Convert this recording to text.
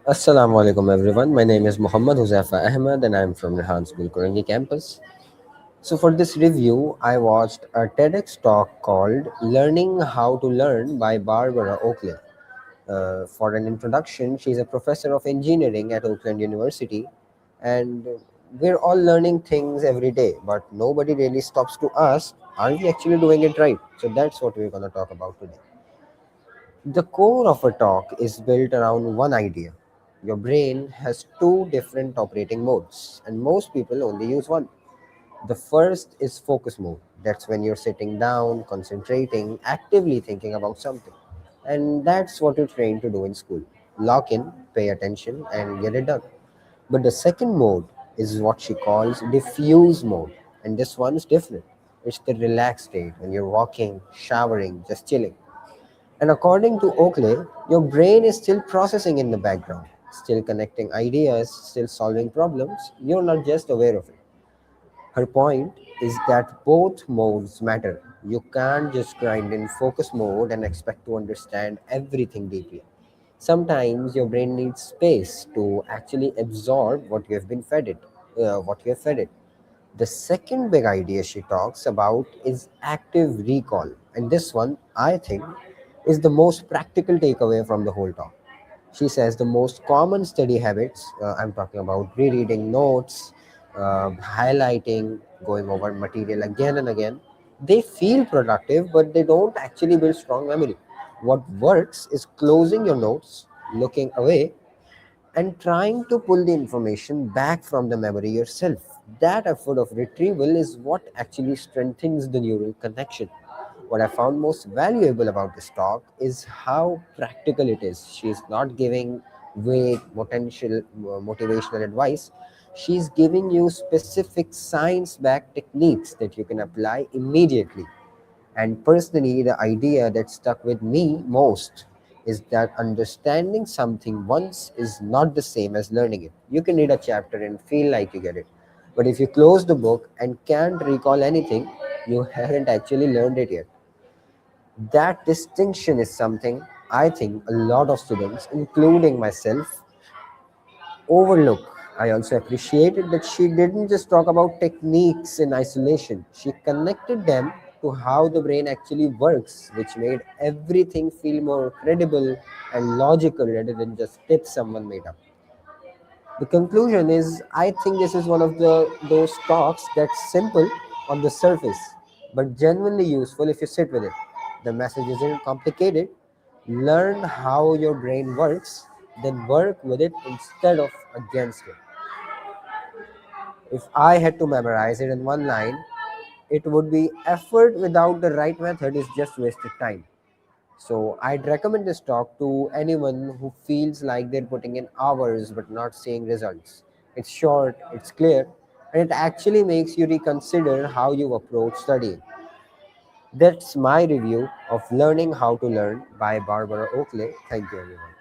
Assalamu alaikum everyone. My name is Huzaifah Ahmed and I'm from Rehan Korangi campus. So for this review, I watched a TEDx talk called Learning How to Learn by Barbara Oakley. For an introduction, she's a professor of engineering at Oakland University, and we're all learning things every day, but nobody really stops to ask, are we actually doing it right? So that's what we're going to talk about today. The core of a talk is built around one idea. Your brain has two different operating modes, and most people only use one. The first is focus mode. That's when you're sitting down, concentrating, actively thinking about something. And that's what you're trained to do in school. Lock in, pay attention, and get it done. But the second mode is what she calls diffuse mode. And this one's different. It's the relaxed state when you're walking, showering, just chilling. And according to Oakley, your brain is still processing in the background, still connecting ideas, still solving problems. You're not just aware of it. Her point is that both modes matter. You can't just grind in focus mode and expect to understand everything deeply. Sometimes your brain needs space to actually absorb what you have been fed it, what you have fed it. The second big idea she talks about is active recall. And this one, I think, is the most practical takeaway from the whole talk. She says the most common study habits, I'm talking about rereading notes, highlighting, going over material again and again, they feel productive, but they don't actually build strong memory. What works is closing your notes, looking away, and trying to pull the information back from the memory yourself. That effort of retrieval is what actually strengthens the neural connection. What I found most valuable about this talk is how practical it is. She's not giving vague motivational advice. She's giving you specific science backed techniques that you can apply immediately. And personally, the idea that stuck with me most is that understanding something once is not the same as learning it. You can read a chapter and feel like you get it. But if you close the book and can't recall anything, you haven't actually learned it yet. That distinction is something I think a lot of students, including myself, overlook. I also appreciated that she didn't just talk about techniques in isolation. She connected them to how the brain actually works, which made everything feel more credible and logical rather than just tips someone made up. The conclusion is I think this is one of those talks that's simple on the surface, but genuinely useful if you sit with it. The message isn't complicated. Learn how your brain works, then work with it instead of against it. If I had to memorize it in one line, it would be effort without the right method is just wasted time. So I'd recommend this talk to anyone who feels like they're putting in hours but not seeing results. It's short, it's clear, and it actually makes you reconsider how you approach studying. That's my review of Learning How to Learn by Barbara Oakley. Thank you, everyone.